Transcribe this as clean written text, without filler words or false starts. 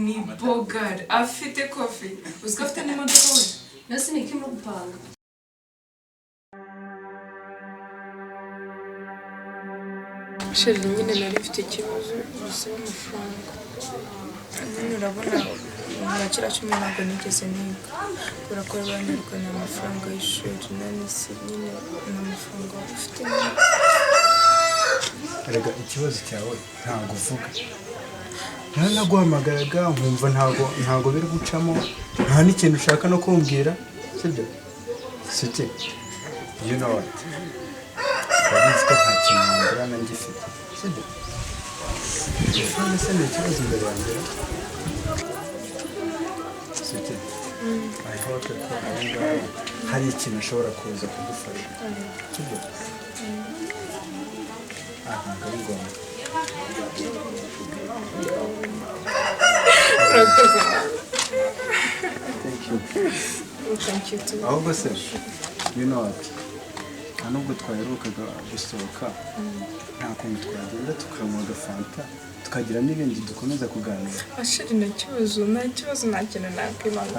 ni bogard afite coffee uziko afite n'imodoka we nasi ni kimwe gupanga sheri nyine nari mfite ikibazo gisaba amafaranga nyine urabona mu kira cumi ntabwo nigeze niga kubera ko banyirukanye amafaranga y'ishuri nani si nyine n'amafaranga ufite arega ikibazo cyawe ntabwo uvuga naguhamagaraga nkumva ntabwo biri gucamo nta n'ikintu ushaka no kumbwira sibyo sike you know what urabizi ko nta kintu wambura nanjye ifite sibyo none se ni ikibazo imbere yanjye sike I hope ko hari ikintu ushobora kuza kugufasha sibyo ntabwo ari ngombwa Thank you too. ahubwo se you know what nubwo twaherukaga gusohoka nta kuntu twagenda tukanywa agafanta tukagira n'ibindi dukomeza kuganira ashiri nta kibazo nta kintu nakwimana